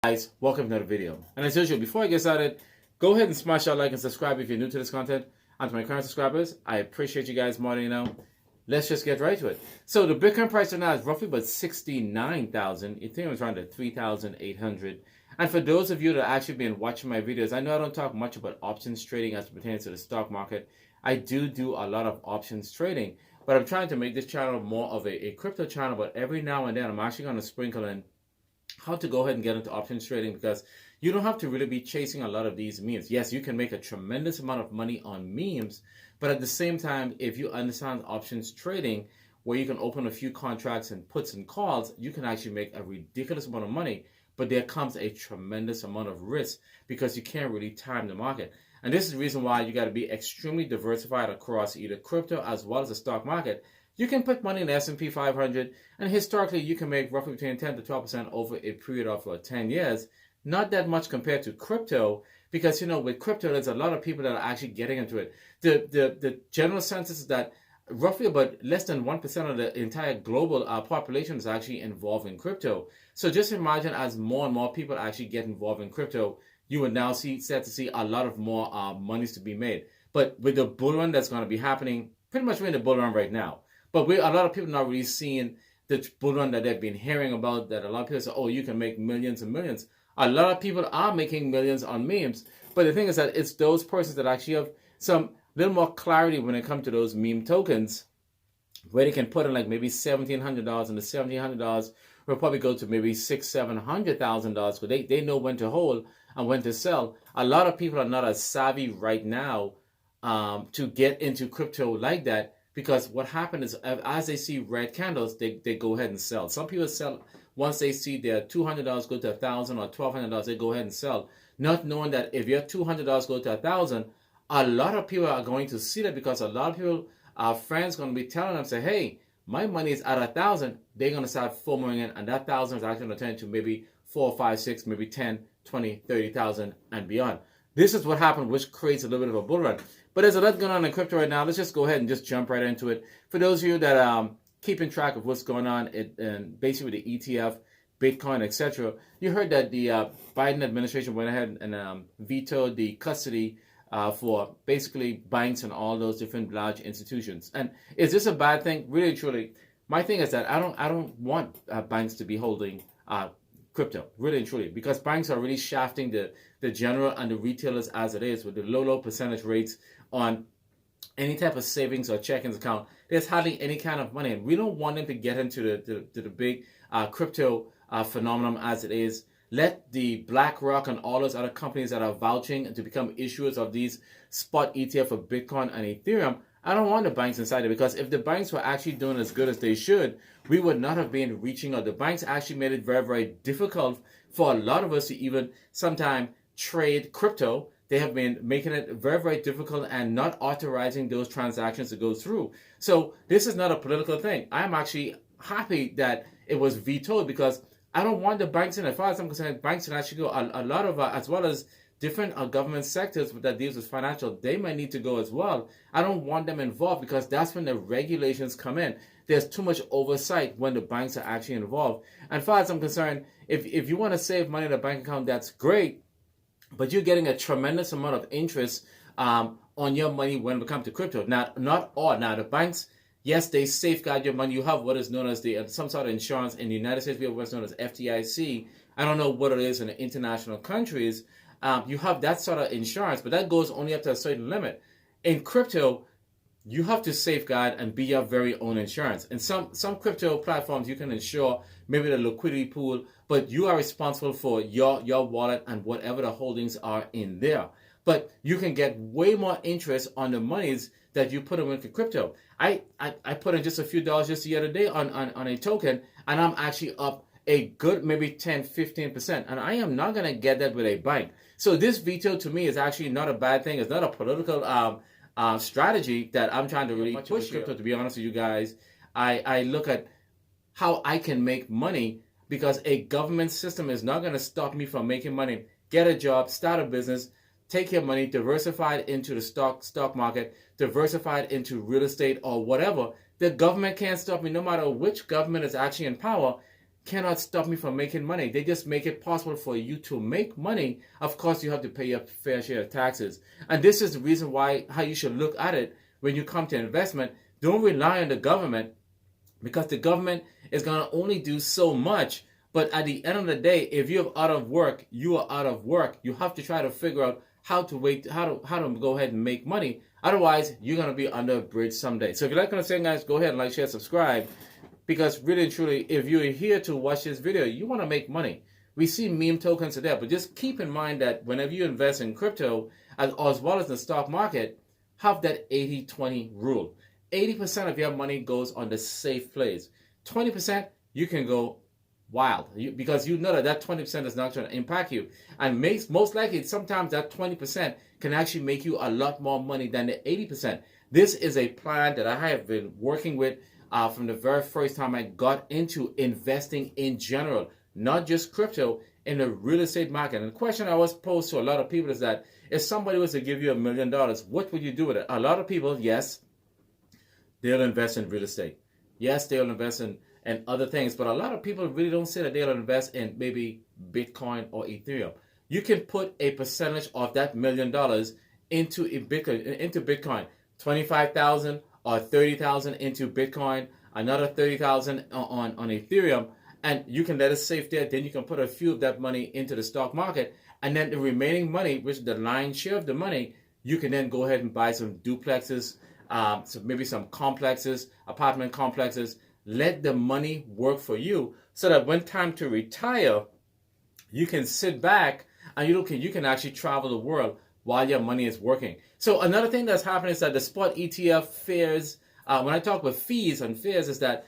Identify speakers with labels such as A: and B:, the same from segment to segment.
A: Guys, welcome to another video. And as usual, before I get started, go ahead and smash that like and subscribe if you're new to this content. And to my current subscribers, I appreciate you guys more than you know. Let's just get right to it. So the Bitcoin price right now is roughly about 69,000. Ethereum is around at 3,800. And for those of you that actually been watching my videos, I know I don't talk much about options trading as it pertains to the stock market. I do a lot of options trading, but I'm trying to make this channel more of a crypto channel. But every now and then, I'm actually going to sprinkle in how to go ahead and get into options trading, because you don't have to really be chasing a lot of these memes. Yes, you can make a tremendous amount of money on memes, but at the same time, if you understand options trading, where you can open a few contracts and puts and calls, you can actually make a ridiculous amount of money, but there comes a tremendous amount of risk because you can't really time the market. And this is the reason why you got to be extremely diversified across either crypto as well as the stock market. You can put money in the S&P 500, and historically you can make roughly between 10 to 12% over a period of 10 years. Not that much compared to crypto, because with crypto there's a lot of people that are actually getting into it. The general census is that roughly about less than 1% of the entire global population is actually involved in crypto. So just imagine, as more and more people actually get involved in crypto, you would now start to see a lot of more monies to be made. But with the bull run that's going to be happening, pretty much we're in the bull run right now. But a lot of people not really seeing the bull run that they've been hearing about, that a lot of people say, oh, you can make millions and millions. A lot of people are making millions on memes. But the thing is that it's those persons that actually have some little more clarity when it comes to those meme tokens, where they can put in like maybe $1,700, and the $1,700 will probably go to maybe $600,000-$700,000, because they know when to hold and when to sell. A lot of people are not as savvy right now to get into crypto like that, because what happens is, as they see red candles, they go ahead and sell. Some people sell once they see their $200 go to $1,000 or $1,200, they go ahead and sell, not knowing that if your $200 go to $1,000, a lot of people are going to see that, because a lot of people, our friends, going to be telling them, say, hey, my money is at 1,000. They're going to start FOMOing in, and that 1,000 is actually going to turn to maybe 4, 5, 6, maybe 10, 20, 30,000 and beyond. This is what happened, which creates a little bit of a bull run. But there's a lot going on in crypto right now. Let's just go ahead and just jump right into it. For those of you that keeping track of what's going on, and basically the ETF, Bitcoin, etc., you heard that the Biden administration went ahead and vetoed the custody for basically banks and all those different large institutions. And is this a bad thing? Really, truly, my thing is that I don't want banks to be holding crypto, really and truly, because banks are really shafting the general and the retailers as it is, with the low percentage rates on any type of savings or checkings account. There's hardly any kind of money, and we don't want them to get into the big crypto phenomenon as it is. Let the BlackRock and all those other companies that are vouching to become issuers of these spot ETF of Bitcoin and Ethereum. I don't want the banks inside it, because if the banks were actually doing as good as they should, we would not have been reaching out. The banks actually made it very, very difficult for a lot of us to even sometimes trade crypto. They have been making it very, very difficult and not authorizing those transactions to go through. So this is not a political thing. I'm actually happy that it was vetoed, because I don't want the banks in it. As far as I'm concerned, banks can actually go. A lot of, as well as different government sectors that deals with financial, they might need to go as well. I don't want them involved, because that's when the regulations come in. There's too much oversight when the banks are actually involved. And as far as I'm concerned, if you want to save money in a bank account, that's great, but you're getting a tremendous amount of interest on your money when it comes to crypto. Now, not all. Now, the banks, yes, they safeguard your money. You have what is known as some sort of insurance. In the United States, we have what's known as FDIC. I don't know what it is in the international countries. You have that sort of insurance, but that goes only up to a certain limit. In crypto, you have to safeguard and be your very own insurance. And some crypto platforms, you can insure maybe the liquidity pool, but you are responsible for your wallet and whatever the holdings are in there. But you can get way more interest on the monies that you put into crypto. I put in just a few dollars just the other day on a token, and I'm actually up a good maybe 10, 15%. And I am not going to get that with a bank. So this veto to me is actually not a bad thing. It's not a political strategy that I'm trying to really push crypto. To be honest with you guys, I look at how I can make money, because a government system is not going to stop me from making money. Get a job, start a business, take your money, diversify it into the stock market, diversify it into real estate or whatever. The government can't stop me, no matter which government is actually in power. cannot stop me from making money. They just make it possible for you to make money. Of course, you have to pay your fair share of taxes. And this is the reason why, how you should look at it when you come to investment. Don't rely on the government, because the government is going to only do so much. But at the end of the day, if you're out of work, you are out of work. You have to try to figure out how to go ahead and make money. Otherwise, you're going to be under a bridge someday. So if you like what I'm saying, guys, go ahead and like, share, subscribe. Because really and truly, if you're here to watch this video, you want to make money. We see meme tokens today, but just keep in mind that whenever you invest in crypto, as well as the stock market, have that 80-20 rule. 80% of your money goes on the safe plays. 20%, you can go wild, because you know that 20% is not going to impact you. And most likely, sometimes that 20% can actually make you a lot more money than the 80%. This is a plan that I have been working with from the very first time I got into investing in general, not just crypto, in the real estate market. And the question I always pose to a lot of people is that if somebody was to give you $1 million, what would you do with it? A lot of people, yes, they'll invest in real estate. Yes, they'll invest in other things, but a lot of people really don't say that they'll invest in maybe Bitcoin or Ethereum. You can put a percentage of that $1 million into Bitcoin, 25,000 or 30,000 into Bitcoin, another 30,000 on Ethereum, and you can let it safe there. Then you can put a few of that money into the stock market, and then the remaining money, which is the lion's share of the money, you can then go ahead and buy some duplexes, so maybe some complexes, apartment complexes. Let the money work for you, so that when time to retire, you can sit back and you can actually travel the world while your money is working. So another thing that's happening is that the spot ETF fares, when I talk about fees and fares, is that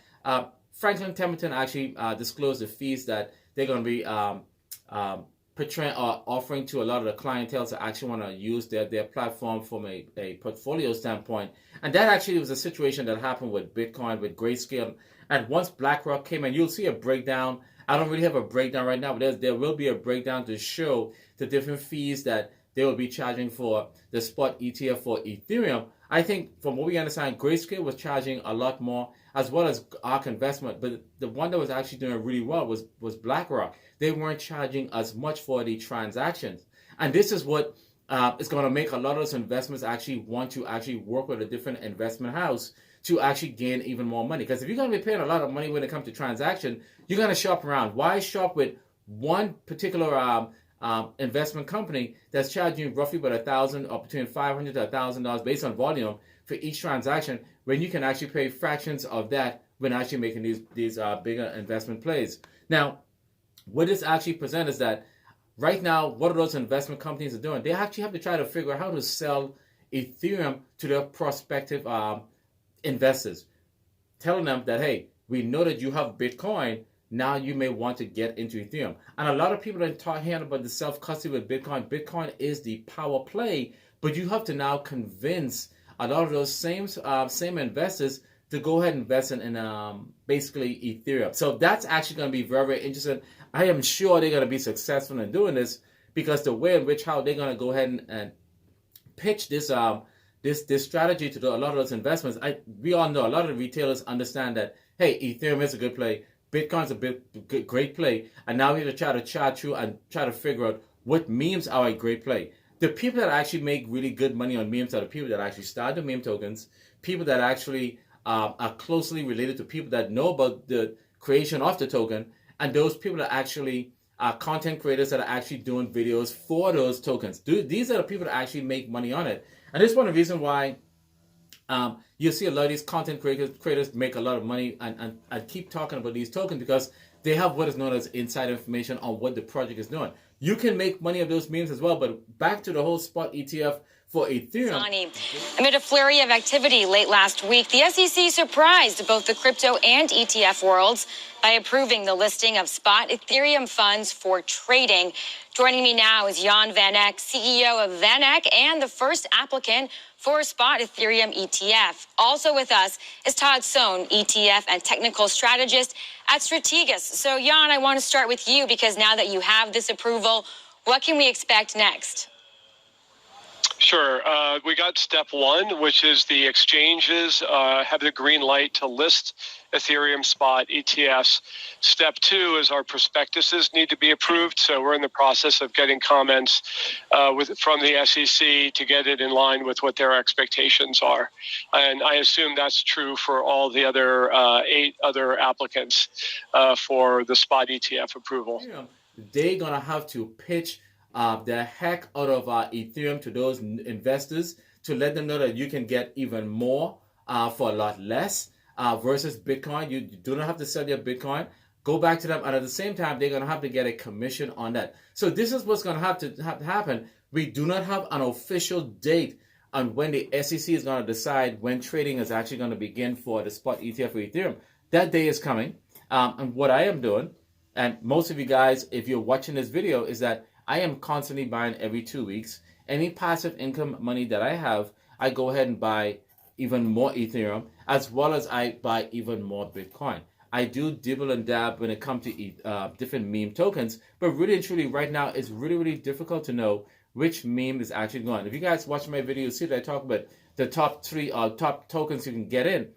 A: Franklin Templeton actually disclosed the fees that they're going to be portraying or offering to a lot of the clientele that actually want to use their platform from a portfolio standpoint. And that actually was a situation that happened with Bitcoin, with Grayscale. And once BlackRock came in, you'll see a breakdown. I don't really have a breakdown right now, but there will be a breakdown to show the different fees that they will be charging for the spot ETF for Ethereum. I think from what we understand, Grayscale was charging a lot more, as well as ARK Investment. But the one that was actually doing really well was BlackRock. They weren't charging as much for the transactions. And this is what is going to make a lot of those investments actually want to actually work with a different investment house to actually gain even more money. Because if you're going to be paying a lot of money when it comes to transaction, you're going to shop around. Why shop with one particular investment company that's charging you roughly about $1,000 or between $500 to $1,000 based on volume for each transaction, when you can actually pay fractions of that when actually making these bigger investment plays? Now, what this actually presents is that right now, what are those investment companies are doing? They actually have to try to figure out how to sell Ethereum to their prospective investors, telling them that, hey, we know that you have Bitcoin. Now you may want to get into Ethereum. And a lot of people are talking about the self-custody with Bitcoin. Bitcoin is the power play, but you have to now convince a lot of those same investors to go ahead and invest in basically Ethereum. So that's actually going to be very, very interesting. I am sure they're going to be successful in doing this, because the way in which how they're going to go ahead and pitch this this strategy to a lot of those investments. We all know a lot of the retailers understand that, hey, Ethereum is a good play, Bitcoin's a great play, and now we have to try to chart through and try to figure out what memes are a great play. The people that actually make really good money on memes are the people that actually start the meme tokens, people that actually are closely related to people that know about the creation of the token, and those people that actually are content creators that are actually doing videos for those tokens. These are the people that actually make money on it. And this is one of the reasons why you see a lot of these content creators make a lot of money and keep talking about these tokens, because they have what is known as inside information on what the project is doing. You can make money of those memes as well, but back to the whole spot ETF for Ethereum.
B: Amid a flurry of activity late last week, the SEC surprised both the crypto and ETF worlds by approving the listing of spot Ethereum funds for trading. Joining me now is Jan VANECK, CEO of VANECK and the first applicant for a spot Ethereum ETF. Also with us is Todd Sohn, ETF and technical strategist at Strategas. So Jan, I want to start with you, because now that you have this approval, what can we expect next?
C: Sure. We got step one, which is the exchanges have the green light to list Ethereum spot ETFs. Step two is our prospectuses need to be approved. So we're in the process of getting comments from the SEC to get it in line with what their expectations are. And I assume that's true for all the other 8 other applicants for the spot ETF approval.
A: They're going to have to pitch the heck out of Ethereum to those investors to let them know that you can get even more for a lot less versus Bitcoin. You do not have to sell your Bitcoin. Go back to them, and at the same time, they're going to have to get a commission on that. So this is what's going to have to happen. We do not have an official date on when the SEC is going to decide when trading is actually going to begin for the spot ETF for Ethereum. That day is coming. And what I am doing, and most of you guys, if you're watching this video, is that I am constantly buying every 2 weeks. Any passive income money that I have, I go ahead and buy even more Ethereum, as well as I buy even more Bitcoin. I do dibble and dab when it comes to different meme tokens, but really and truly right now, it's really, really difficult to know which meme is actually going. If you guys watch my video, see that I talk about the top 3 top tokens you can get in.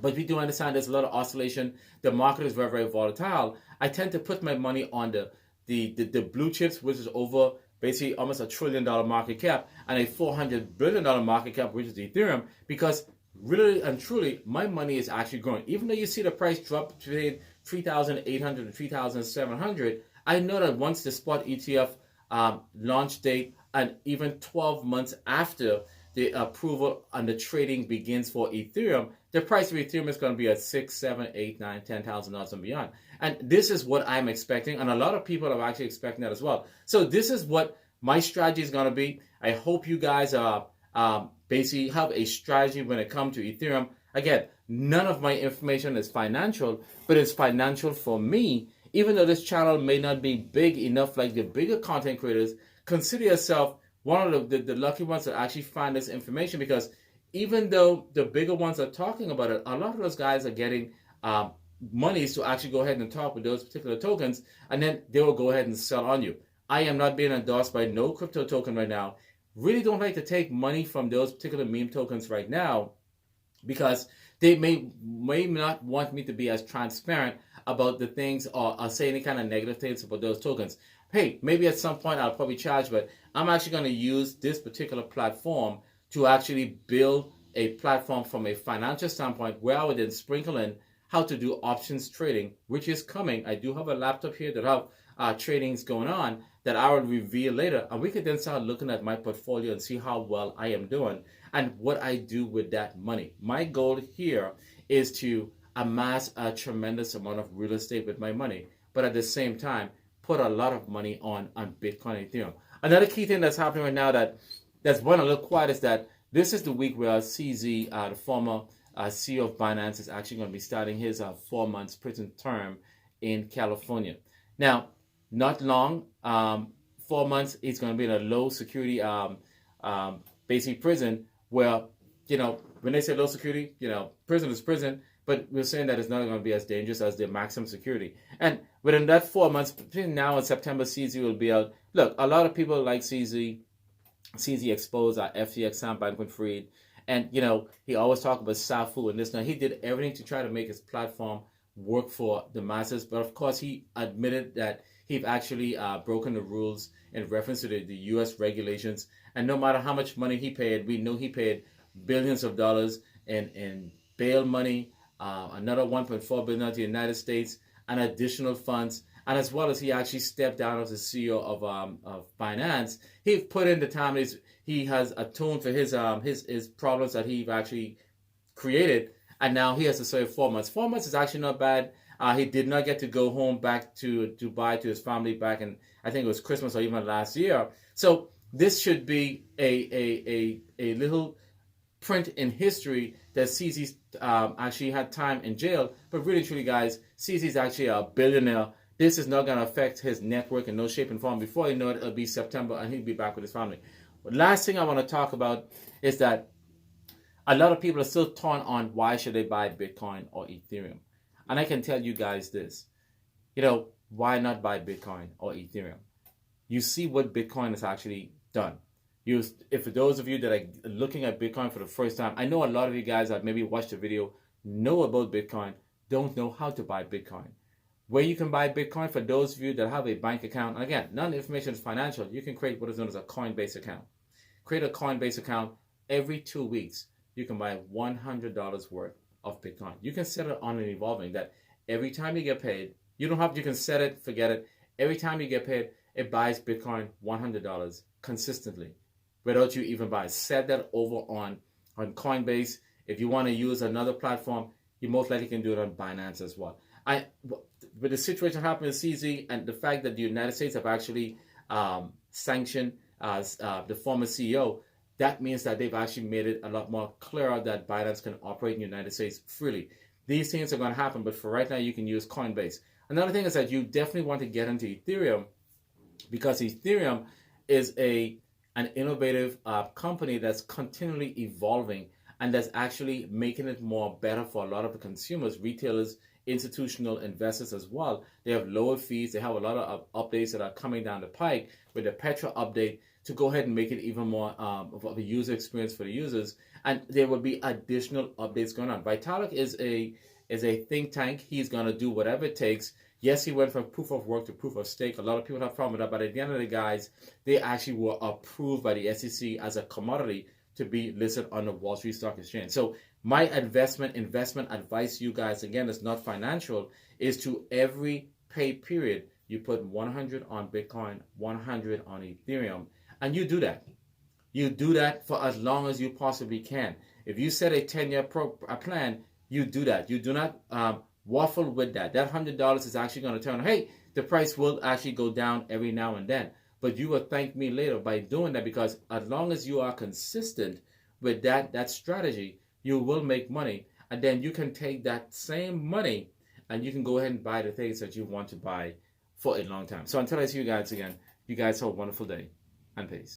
A: But we do understand there's a lot of oscillation. The market is very, very volatile. I tend to put my money on the blue chips, which is over basically almost $1 trillion market cap, and a $400 billion market cap, which is Ethereum, because really and truly, my money is actually growing. Even though you see the price drop between 3,800 and 3,700, I know that once the spot ETF launch date and even 12 months after the approval and the trading begins for Ethereum, the price of Ethereum is going to be at $6,000, $7,000, $8,000, $9,000, $10,000 and beyond. And this is what I'm expecting, and a lot of people are actually expecting that as well. So this is what my strategy is going to be. I hope you guys basically have a strategy when it comes to Ethereum. Again, none of my information is financial, but it's financial for me. Even though this channel may not be big enough like the bigger content creators, consider yourself one of the lucky ones that actually find this information, because even though the bigger ones are talking about it, a lot of those guys are getting monies to actually go ahead and talk with those particular tokens, and then they will go ahead and sell on you. I am not being endorsed by no crypto token right now. Really don't like to take money from those particular meme tokens right now, because they may not want me to be as transparent about the things or say any kind of negative things about those tokens. Hey, maybe at some point I'll probably charge, but I'm actually going to use this particular platform to actually build a platform from a financial standpoint where I would then sprinkle in how to do options trading, which is coming. I do have a laptop here that have tradings going on that I will reveal later, and we could then start looking at my portfolio and see how well I am doing and what I do with that money. My goal here is to amass a tremendous amount of real estate with my money, but at the same time, put a lot of money on Bitcoin and Ethereum. Another key thing that's happening right now that's went a little quiet is that this is the week where CZ, the former CEO of Binance, is actually going to be starting his 4 months prison term in California. Now, not long, 4 months, he's going to be in a low security, basic prison where, when they say low security, prison is prison, but we're saying that it's not going to be as dangerous as the maximum security. And within that 4 months, between now and September, CZ will be out. Look, a lot of people like CZ. CZ exposed FTX, Sam Bankman-Fried, and he always talked about Safu and this. Now he did everything to try to make his platform work for the masses, but of course he admitted that he'd actually broken the rules in reference to the U.S. regulations. And no matter how much money he paid, we know he paid billions of dollars in bail money, another $1.4 billion to the United States, and additional funds. And as well as he actually stepped down as the CEO of Binance, he put in the time. He has atoned for his problems that he actually created, and now he has to serve 4 months. 4 months is actually not bad. He did not get to go home back to Dubai to his family back in, I think it was Christmas or even last year. So this should be a little print in history that CZ actually had time in jail. But really, truly, guys, CZ is actually a billionaire. This is not going to affect his network in no shape and form. Before you know it, it'll be September and he'll be back with his family. But last thing I want to talk about is that a lot of people are still torn on why should they buy Bitcoin or Ethereum. And I can tell you guys this, why not buy Bitcoin or Ethereum? You see what Bitcoin has actually done. If for those of you that are looking at Bitcoin for the first time, I know a lot of you guys that maybe watched the video know about Bitcoin, don't know how to buy Bitcoin. Where you can buy Bitcoin, for those of you that have a bank account, and again, none of the information is financial, you can create what is known as a Coinbase account. Create a Coinbase account. Every 2 weeks, you can buy $100 worth of Bitcoin. You can set it on an evolving that every time you get paid, you can set it, forget it. Every time you get paid, it buys Bitcoin $100 consistently without you even buy. Set that over on Coinbase. If you want to use another platform, you most likely can do it on Binance as well. With the situation happening in CZ and the fact that the United States have actually sanctioned the former CEO, that means that they've actually made it a lot more clearer that Binance can operate in the United States freely. These things are going to happen, but for right now, you can use Coinbase. Another thing is that you definitely want to get into Ethereum, because Ethereum is an innovative company that's continually evolving and that's actually making it more better for a lot of the consumers, retailers, institutional investors as well. They have lower fees. They have a lot of updates that are coming down the pike with the Petra update to go ahead and make it even more of a user experience for the users. And there will be additional updates going on. Vitalik is a think tank. He's going to do whatever it takes. Yes, he went from proof of work to proof of stake. A lot of people have problem with that, but at the end of the guys, they actually were approved by the SEC as a commodity to be listed on the Wall Street Stock Exchange. So my investment advice to you guys, again, is not financial, is to every pay period, you put 100 on Bitcoin, 100 on Ethereum, and you do that. You do that for as long as you possibly can. If you set a 10-year plan, you do that. You do not waffle with that. That $100 is actually going to turn, hey, the price will actually go down every now and then. But you will thank me later by doing that, because as long as you are consistent with that strategy, you will make money. And then you can take that same money and you can go ahead and buy the things that you want to buy for a long time. So until I see you guys again, you guys have a wonderful day and peace.